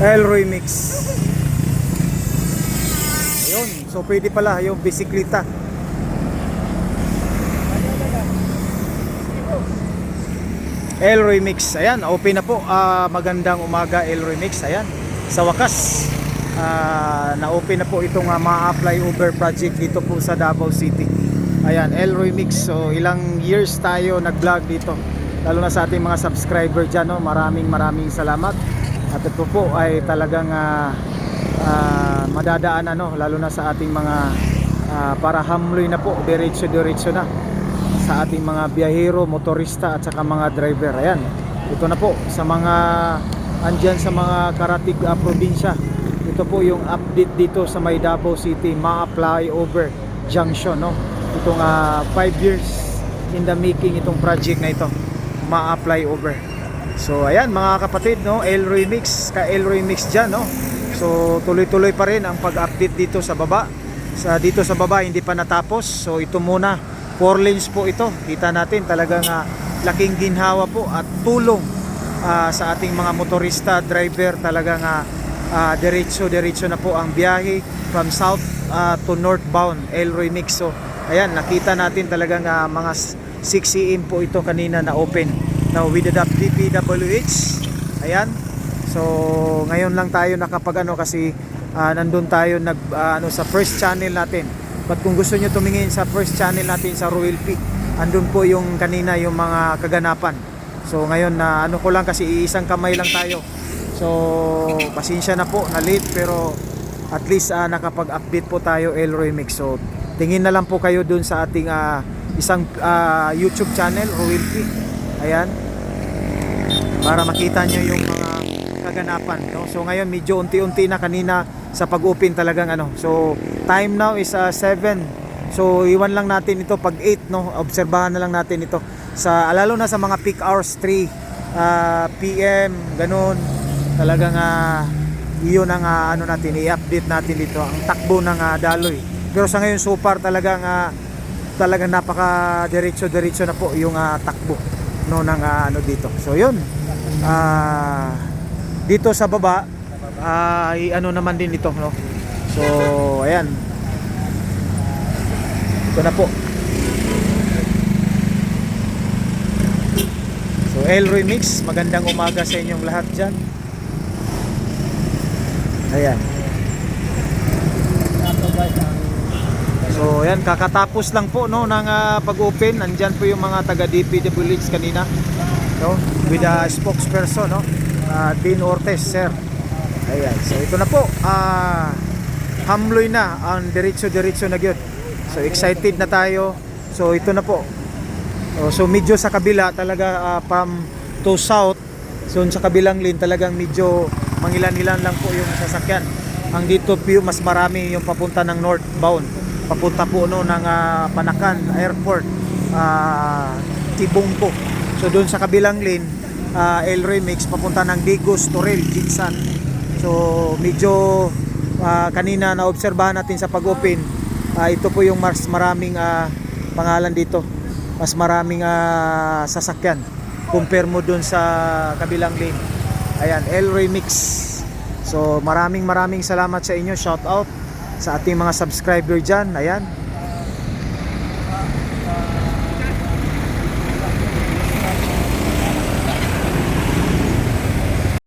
Elroy Mix. Ayun, so pwede pala yung bisikleta. Elroy Mix, ayan, open na po. Magandang umaga Elroy Mix, ayan. Sa wakas, na-open na po itong ma-apply Uber project dito po sa Davao City. Ayan, Elroy Mix. So ilang years tayo nag-vlog dito, lalo na sa ating mga subscriber dyan, no? Maraming salamat. At ito po ay talagang madadaan, no? Lalo na sa ating mga para hamloy na po, diretso na sa ating mga biyahero, motorista at saka mga driver. Ayan, ito na po sa mga andyan sa mga karatig probinsya. Ito po yung update dito sa may Davao City ma-apply over junction, no? Itong 5 years in the making itong project na ito, ma-apply over. So ayan mga kapatid, no, Elroy Mix, ka-Elroy Mix dyan, no? So tuloy-tuloy pa rin ang pag-update dito sa baba. Dito sa baba hindi pa natapos. So ito muna, 4 lanes po ito. Kita natin talagang laking ginhawa po at tulong sa ating mga motorista, driver. Talagang diretso na po ang biyahe from south to northbound Elroy Mix. So ayan, nakita natin talagang mga 6 AM po ito kanina na open. Now with the DPWH. Ayan. So ngayon lang tayo nakapag kasi nandun tayo sa first channel natin. But kung gusto nyo tumingin sa first channel natin sa Royal Peak, andun po yung kanina yung mga kaganapan. So ngayon ko lang kasi isang kamay lang tayo. So pasensya na po na late, pero at least nakapag-update po tayo Elroy Mix. So tingin na lang po kayo dun sa ating isang YouTube channel, Royal Peak. Ayan, para makita nyo yung mga kaganapan, no? So ngayon medyo unti-unti na, kanina sa pag-open talagang So time now is 7. So iwan lang natin ito pag 8, no? Obserbahan na lang natin ito lalo na sa mga peak hours, 3 PM ganun. Talagang iyon ang natin i-update natin dito ang takbo ng daloy. Pero sa ngayon so far talagang napaka diretso na po yung takbo, no, ng dito. So yun, dito sa baba naman din dito, no. So ayan, ito na po. So Elroy Mix, magandang umaga sa inyong lahat dyan. Ayan. So ayan, kakatapos lang po, no, ng pag-open. Nandyan po yung mga taga DPWH kanina, no, with a spokesperson, no, Dean Ortiz, sir. Ayan, so ito na po, hamloy na ang diretso na gyud. So excited na tayo. So ito na po. So medyo sa kabila talaga, from to south, so sa kabilang lane talagang medyo mangilan-ilan lang po yung sasakyan. Ang dito po mas marami yung papunta ng northbound, papunta po ng Panakan Airport, Tibong po. So doon sa kabilang lane, Elroy Mix papunta ng Digos, Toril, Jinsan. So medyo kanina na obserbahan natin sa pag-open, ito po yung mas maraming pangalan dito, mas maraming sasakyan compare mo doon sa kabilang lane. Ayan, Elroy Mix. So maraming salamat sa inyo. Shout out sa ating mga subscriber dyan. Ayan,